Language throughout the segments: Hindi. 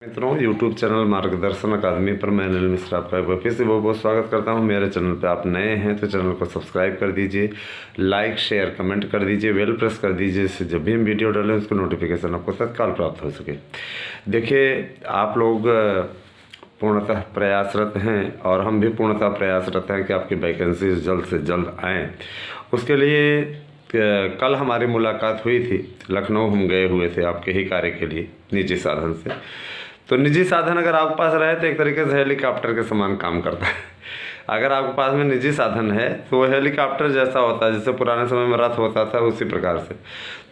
मित्रों, यूट्यूब चैनल मार्गदर्शन अकादमी पर मैं अनिल मिश्रा आपका एक बार फिर से बहुत बहुत स्वागत करता हूं। मेरे चैनल पे आप नए हैं तो चैनल को सब्सक्राइब कर दीजिए, लाइक शेयर कमेंट कर दीजिए, बेल प्रेस कर दीजिए, इससे जब भी हम वीडियो डालें उसको नोटिफिकेशन आपको तत्काल प्राप्त हो सके। देखिए, आप लोग पूर्णतः प्रयासरत हैं और हम भी पूर्णतः प्रयासरत हैं कि आपकी वैकेंसी जल्द से जल्द आएँ। उसके लिए कल हमारी मुलाकात हुई थी, लखनऊ हम गए हुए थे आपके ही कार्य के लिए निजी साधन से। तो निजी साधन अगर आपके पास रहे तो एक तरीके से हेलीकॉप्टर के समान काम करता है। अगर आपके पास में निजी साधन है तो हेलीकॉप्टर जैसा होता है, जैसे पुराने समय में रथ होता था उसी प्रकार से।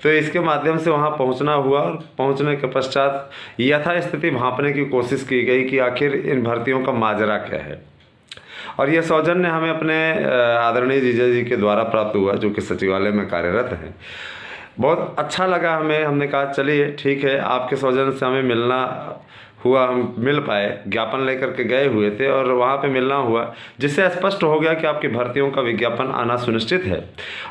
तो इसके माध्यम से वहाँ पहुँचना हुआ और पहुँचने के पश्चात यथास्थिति भांपने की कोशिश की गई कि आखिर इन भर्तियों का माजरा क्या है। और यह सौजन्य हमें अपने आदरणीय जीजा जी के द्वारा प्राप्त हुआ, जो कि सचिवालय में कार्यरत हैं। बहुत अच्छा लगा हमें। हमने कहा चलिए ठीक है, आपके सौजन्य से हमें मिलना हुआ, हम मिल पाए, ज्ञापन लेकर के गए हुए थे और वहाँ पे मिलना हुआ, जिससे स्पष्ट हो गया कि आपकी भर्तियों का विज्ञापन आना सुनिश्चित है।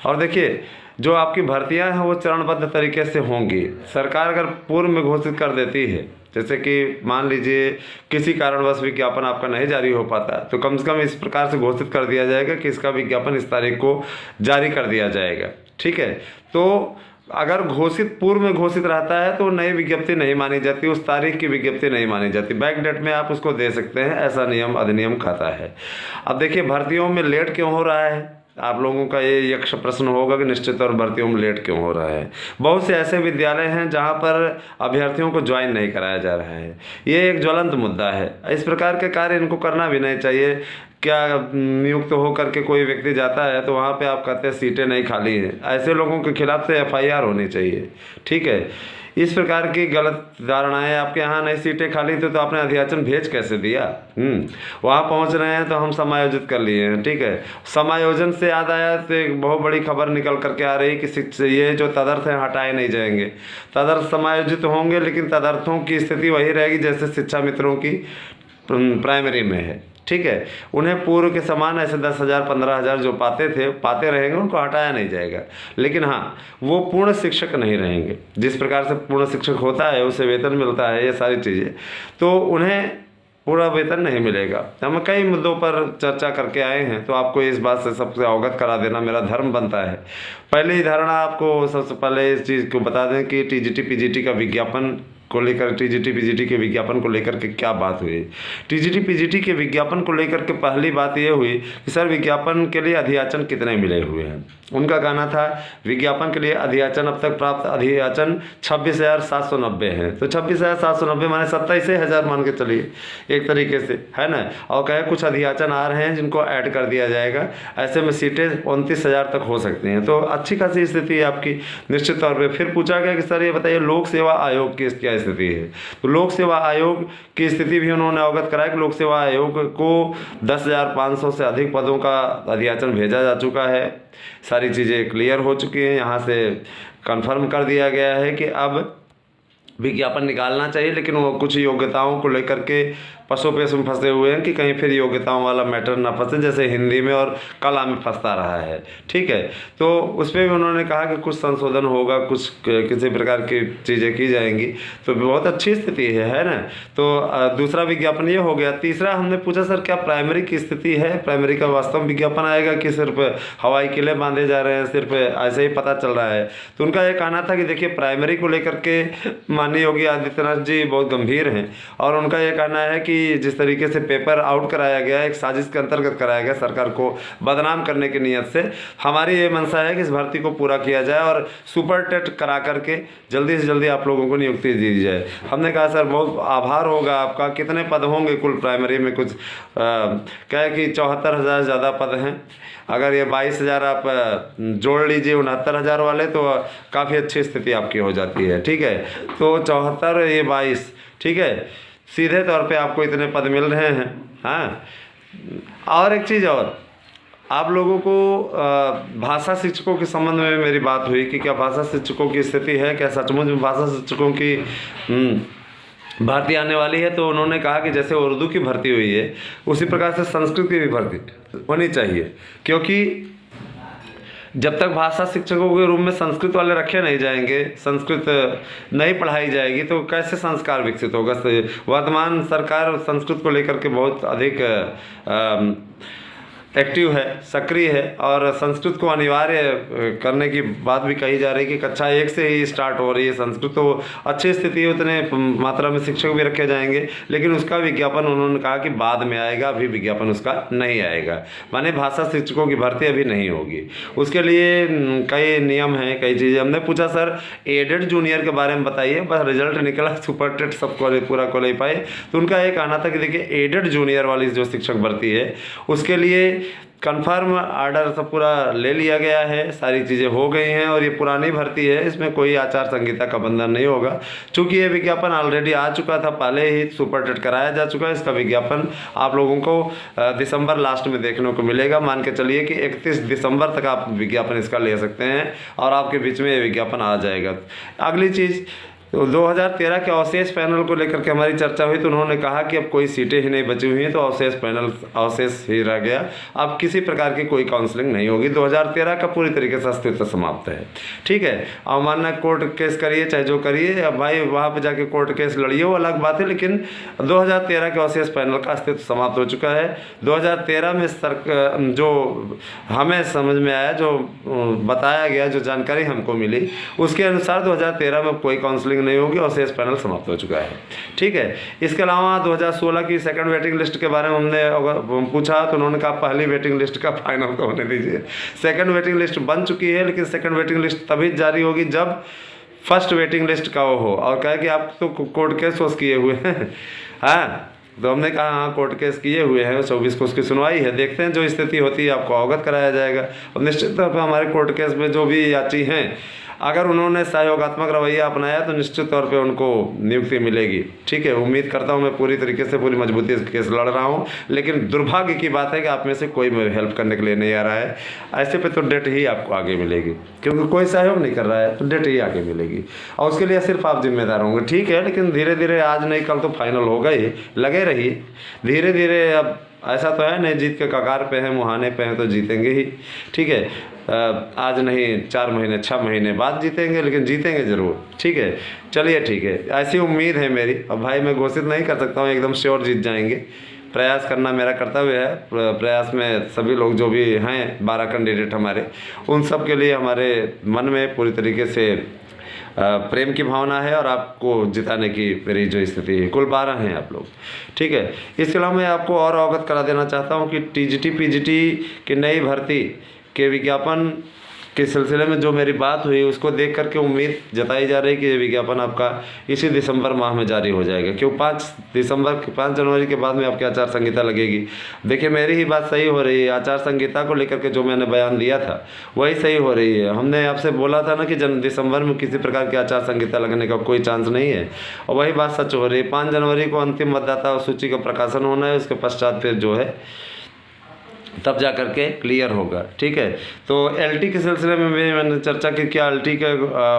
और देखिए, जो आपकी भर्तियाँ हैं वो चरणबद्ध तरीके से होंगी। सरकार अगर पूर्व में घोषित कर देती है, जैसे कि मान लीजिए किसी कारणवश विज्ञापन आपका नहीं जारी हो पाता, तो कम से कम इस प्रकार से घोषित कर दिया जाएगा कि इसका विज्ञापन इस तारीख को जारी कर दिया जाएगा। ठीक है, तो अगर घोषित पूर्व में घोषित रहता है तो नई विज्ञप्ति नहीं मानी जाती, उस तारीख की विज्ञप्ति नहीं मानी जाती। बैक डेट में आप उसको दे सकते हैं, ऐसा नियम अधिनियम खाता है। अब देखिए, भर्तियों में लेट क्यों हो रहा है, आप लोगों का ये यक्ष प्रश्न होगा कि निश्चित तौर भर्तियों में लेट क्यों हो रहा है। बहुत से ऐसे विद्यालय हैं जहां पर अभ्यर्थियों को ज्वाइन नहीं कराया जा रहा है। ये एक ज्वलंत मुद्दा है। इस प्रकार के कार्य इनको करना भी नहीं चाहिए। क्या नियुक्त हो करके कोई व्यक्ति जाता है तो वहाँ पे आप कहते हैं सीटें नहीं खाली हैं, ऐसे लोगों के खिलाफ से FIR होनी चाहिए। ठीक है, इस प्रकार की गलत धारणाएं, आपके यहाँ नहीं सीटें खाली थी तो आपने अध्याचन भेज कैसे दिया। वहाँ पहुँच रहे हैं तो हम समायोजित कर लिए हैं। ठीक है, समायोजन से याद आया तो एक बहुत बड़ी खबर निकल करके आ रही कि ये जो तदर्थ हैं हटाए नहीं जाएंगे। तदर्थ समायोजित होंगे, लेकिन तदर्थों की स्थिति वही रहेगी जैसे शिक्षा मित्रों की प्राइमरी में है। ठीक है, उन्हें पूर्व के समान ऐसे 10,000 15,000 जो पाते रहेंगे, उनको हटाया नहीं जाएगा। लेकिन हाँ, वो पूर्ण शिक्षक नहीं रहेंगे। जिस प्रकार से पूर्ण शिक्षक होता है, उसे वेतन मिलता है, ये सारी चीज़ें, तो उन्हें पूरा वेतन नहीं मिलेगा। हम कई मुद्दों पर चर्चा करके आए हैं, तो आपको इस बात से सबसे अवगत करा देना मेरा धर्म बनता है। पहली धारणा आपको सबसे पहले इस चीज़ को बता दें कि TGT PGT का विज्ञापन को लेकर, TGT PGT के विज्ञापन को लेकर के क्या बात हुई। TGT PGT के विज्ञापन को लेकर के पहली बात ये हुई कि सर, विज्ञापन के लिए अधियाचन कितने मिले हुए हैं। उनका कहना था विज्ञापन के लिए अधियाचन, अब तक प्राप्त अधियाचन 26,790 हैं। तो 26,790 माने 27,000 मान के चलिए एक तरीके से, है ना। और कहे कुछ अधियाचन आ रहे हैं जिनको ऐड कर दिया जाएगा। ऐसे में सीटें 29,000 तक हो सकती हैं। तो अच्छी खासी स्थिति है आपकी निश्चित तौर पर। फिर पूछा गया कि सर ये बताइए लोक सेवा आयोग की क्या स्थिति है। तो लोक सेवा आयोग की स्थिति भी उन्होंने अवगत कराया कि लोक सेवा आयोग को 10,500 से अधिक पदों का अधियाचन भेजा जा चुका है। सारी चीज़ें क्लियर हो चुकी हैं। यहाँ से कंफर्म कर दिया गया है कि अब विज्ञापन निकालना चाहिए, लेकिन वो कुछ योग्यताओं को लेकर के पसोपेश में फंसे हुए हैं कि कहीं फिर योग्यताओं वाला मैटर ना फंसे, जैसे हिंदी में और कला में फंसता रहा है। ठीक है, तो उस पर भी उन्होंने कहा कि कुछ संशोधन होगा, कुछ किसी प्रकार की चीज़ें की जाएंगी। तो बहुत अच्छी स्थिति है ना। तो दूसरा विज्ञापन ये हो गया। तीसरा हमने पूछा सर क्या प्राइमरी की स्थिति है, प्राइमरी का वास्तव में विज्ञापन आएगा कि सिर्फ हवाई किले बांधे जा रहे हैं, सिर्फ ऐसे ही पता चल रहा है। तो उनका ये कहना था कि देखिए, प्राइमरी को लेकर के माननीय योगी आदित्यनाथ जी बहुत गंभीर हैं और उनका ये कहना है कि जिस तरीके से पेपर आउट कराया गया, एक साजिश के अंतर्गत कराया गया सरकार को बदनाम करने की नीयत से, हमारी ये मंशा है कि इस भर्ती को पूरा किया जाए और सुपर टेट करा करके जल्दी से जल्दी आप लोगों को नियुक्ति दी जाए। हमने कहा सर बहुत आभार होगा आपका। कितने पद होंगे कुल प्राइमरी में? कुछ क्या कि 74,000 ज़्यादा पद हैं। अगर ये 22,000 आप जोड़ लीजिए 69,000 वाले, तो काफ़ी अच्छी स्थिति आपकी हो जाती है। ठीक है, तो 74 ये 22, ठीक है, सीधे तौर पे आपको इतने पद मिल रहे हैं। हाँ, और एक चीज़ और, आप लोगों को भाषा शिक्षकों के संबंध में मेरी बात हुई कि क्या भाषा शिक्षकों की स्थिति है, क्या सचमुच में भाषा शिक्षकों की भर्ती आने वाली है। तो उन्होंने कहा कि जैसे उर्दू की भर्ती हुई है, उसी प्रकार से संस्कृत की भी भर्ती होनी चाहिए, क्योंकि जब तक भाषा शिक्षकों के रूप में संस्कृत वाले रखे नहीं जाएंगे, संस्कृत नहीं पढ़ाई जाएगी, तो कैसे संस्कार विकसित होगा। वर्तमान सरकार संस्कृत को लेकर के बहुत अधिक एक्टिव है, सक्रिय है, और संस्कृत को अनिवार्य करने की बात भी कही जा रही है कि कक्षा 1 से ही स्टार्ट हो रही है संस्कृत। तो अच्छी स्थिति है, उतने मात्रा में शिक्षक भी रखे जाएंगे, लेकिन उसका विज्ञापन उन्होंने कहा कि बाद में आएगा, अभी विज्ञापन उसका नहीं आएगा। माने भाषा शिक्षकों की भर्ती अभी नहीं होगी। उसके लिए कई नियम हैं, कई चीज़ें। हमने पूछा सर एडेड जूनियर के बारे में बताइए, बस रिजल्ट निकला सुपर टेट सब पूरा क्वालिफाई। तो उनका ये कहना था कि देखिए एडेड जूनियर वाली जो शिक्षक भर्ती है उसके लिए कन्फर्म आर्डर सब पूरा ले लिया गया है, सारी चीज़ें हो गई हैं, और ये पुरानी भर्ती है, इसमें कोई आचार संहिता का बंधन नहीं होगा। चूँकि ये विज्ञापन ऑलरेडी आ चुका था, पहले ही सुपर टेट कराया जा चुका है। इसका विज्ञापन आप लोगों को दिसंबर लास्ट में देखने को मिलेगा। मान के चलिए कि 31 दिसंबर तक आप विज्ञापन इसका ले सकते हैं और आपके बीच में ये विज्ञापन आ जाएगा। अगली चीज़, तो 2013 के अवशेष पैनल को लेकर के हमारी चर्चा हुई, तो उन्होंने कहा कि अब कोई सीटें ही नहीं बची हुई हैं, तो अवशेष ही रह गया, अब किसी प्रकार की कोई काउंसलिंग नहीं होगी। 2013 का पूरी तरीके से अस्तित्व समाप्त है। ठीक है, अवमानना कोर्ट केस करिए चाहे जो करिए, अब भाई वहाँ पर जाके कोर्ट केस लड़िए, वो अलग बात है, लेकिन 2013 के अवशेष पैनल का अस्तित्व समाप्त हो चुका है। 2013 में जो हमें समझ में आया, जो बताया गया, जो जानकारी हमको मिली, उसके अनुसार 2013 में कोई काउंसलिंग नहीं होगी, अवशेष पैनल समाप्त हो चुका है। ठीक है, इसके अलावा 2016 की सेकंड वेटिंग लिस्ट के बारे में हमने पूछा, तो उन्होंने कहा पहली वेटिंग लिस्ट का फाइनल को होने दीजिए। सेकंड वेटिंग लिस्ट बन चुकी है, लेकिन सेकंड वेटिंग लिस्ट तभी जारी होगी जब फर्स्ट वेटिंग लिस्ट का वो हो। और कहे कि आप तो कोर्ट केस किए हुए हैं। हाँ, तो हमने कहा हाँ कोर्ट केस किए हुए हैं, 24 को उसकी सुनवाई है, देखते हैं जो स्थिति होती है आपको अवगत कराया जाएगा। और निश्चित तौर पर हमारे कोर्ट केस में जो भी याची हैं, अगर उन्होंने सहयोगात्मक रवैया अपनाया तो निश्चित तौर पे उनको नियुक्ति मिलेगी। ठीक है, उम्मीद करता हूँ मैं पूरी तरीके से, पूरी मजबूती से केस लड़ रहा हूँ, लेकिन दुर्भाग्य की बात है कि आप में से कोई हेल्प करने के लिए नहीं आ रहा है। ऐसे पे तो डेट ही आपको आगे मिलेगी, क्योंकि कोई सहयोग नहीं कर रहा है, तो डेट ही आगे मिलेगी, और उसके लिए सिर्फ आप जिम्मेदार होंगे। ठीक है, लेकिन धीरे धीरे, आज नहीं कल तो फाइनल होगा ही, लगे रहिए धीरे धीरे। अब ऐसा तो है नहीं जीत के कगार पे हैं, मुहाने पे हैं, तो जीतेंगे ही। ठीक है, आज नहीं 4 महीने 6 महीने बाद जीतेंगे, लेकिन जीतेंगे ज़रूर। ठीक है, चलिए ठीक है, ऐसी उम्मीद है मेरी। अब भाई मैं घोषित नहीं कर सकता हूँ एकदम श्योर जीत जाएंगे, प्रयास करना मेरा कर्तव्य है। प्रयास में सभी लोग जो भी हैं 12 कैंडिडेट हमारे, उन सब के लिए हमारे मन में पूरी तरीके से प्रेम की भावना है, और आपको जिताने की मेरी जो स्थिति है। कुल 12 हैं आप लोग। ठीक है, इसके अलावा मैं आपको और अवगत करा देना चाहता हूँ कि टीजीटी पीजीटी की नई भर्ती के विज्ञापन के सिलसिले में जो मेरी बात हुई, उसको देख करके उम्मीद जताई जा रही है कि ये विज्ञापन आपका इसी दिसंबर माह में जारी हो जाएगा। क्यों 5 जनवरी के बाद में आपकी आचार संहिता लगेगी। देखिए मेरी ही बात सही हो रही है, आचार संहिता को लेकर के जो मैंने बयान दिया था वही सही हो रही है। हमने आपसे बोला था ना कि दिसंबर में किसी प्रकार की आचार संहिता लगने का कोई चांस नहीं है, और वही बात सच हो रही है। 5 जनवरी को अंतिम मतदाता सूची का प्रकाशन होना है, उसके पश्चात फिर जो है तब जा कर के क्लियर होगा। ठीक है, तो एलटी के सिलसिले में भी मैंने चर्चा की, क्या एलटी के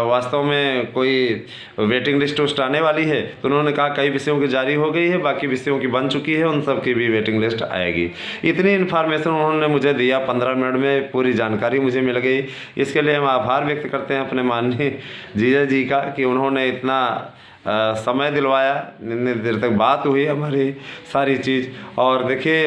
वास्तव में कोई वेटिंग लिस्ट आने वाली है, तो उन्होंने कहा कई विषयों की जारी हो गई है, बाकी विषयों की बन चुकी है, उन सब की भी वेटिंग लिस्ट आएगी। इतनी इन्फॉर्मेशन उन्होंने मुझे दिया, 15 मिनट में पूरी जानकारी मुझे मिल गई। इसके लिए हम आभार व्यक्त करते हैं अपने माननीय जीजा जी का कि उन्होंने इतना समय दिलवाया, इतनी देर तक बात हुई हमारी सारी चीज़। और देखिए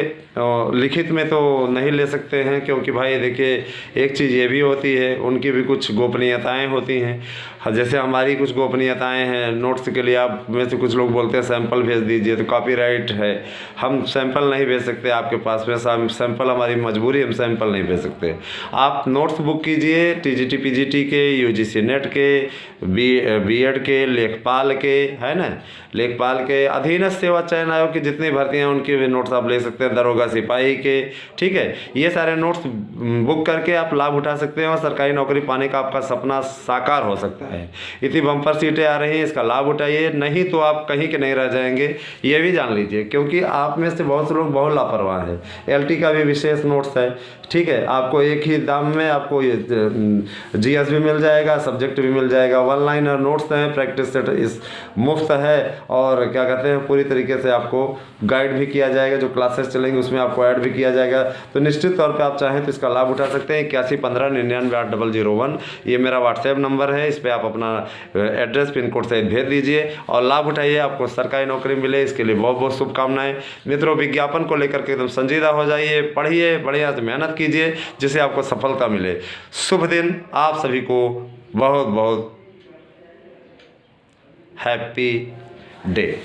लिखित में तो नहीं ले सकते हैं, क्योंकि भाई देखिए एक चीज़ ये भी होती है, उनकी भी कुछ गोपनीयताएं होती हैं, जैसे हमारी कुछ गोपनीयताएं हैं। नोट्स के लिए आप में से कुछ लोग बोलते हैं सैंपल भेज दीजिए, तो कॉपीराइट है, हम सैंपल नहीं भेज सकते आपके पास में, सैंपल हमारी मजबूरी, हम सैंपल नहीं भेज सकते। आप नोट्स बुक कीजिए टीजीटी पीजीटी के, यूजीसी नेट के, बीएड के, लेखपाल के, है ना, लेखपाल के, अधीनस्थ सेवा चयन आयोग की जितनी भर्तियां उनके भी नोट्स आप ले सकते हैं, दरोगा सिपाही के। ठीक है, ये सारे नोट्स बुक करके आप लाभ उठा सकते हैं, और सरकारी नौकरी पाने का आपका सपना साकार हो सकता है। है। इतनी बम्पर सीटें आ रही हैं, इसका लाभ उठाइए, नहीं तो आप कहीं के नहीं रह जाएंगे, ये भी जान लीजिए। क्योंकि आप में से बहुत से लोग बहुत लापरवाह हैं। LT का भी विशेष नोट्स है, ठीक है, आपको एक ही दाम में आपको ये GS भी मिल जाएगा, सब्जेक्ट भी मिल जाएगा। 1 लाइनर नोट्स हैं, प्रैक्टिस सेट इस मुफ्त है, और क्या कहते हैं पूरी तरीके से आपको गाइड भी किया जाएगा। जो क्लासेस चलेंगे उसमें आपको ऐड भी किया जाएगा। तो निश्चित तौर पे आप चाहें तो इसका लाभ उठा सकते हैं। 8115998001 ये मेरा व्हाट्सएप नंबर है। इस पर आप अपना एड्रेस पिन कोड से भेज दीजिए और लाभ उठाइए, आपको सरकारी नौकरी मिले, इसके लिए बहुत बहुत शुभकामनाएं। मित्रों, विज्ञापन को लेकर के एकदम संजीदा हो जाइए, पढ़िए, बढ़िया से मेहनत कीजिए, जिससे आपको सफलता मिले। शुभ दिन आप सभी को, बहुत बहुत हैप्पी डे।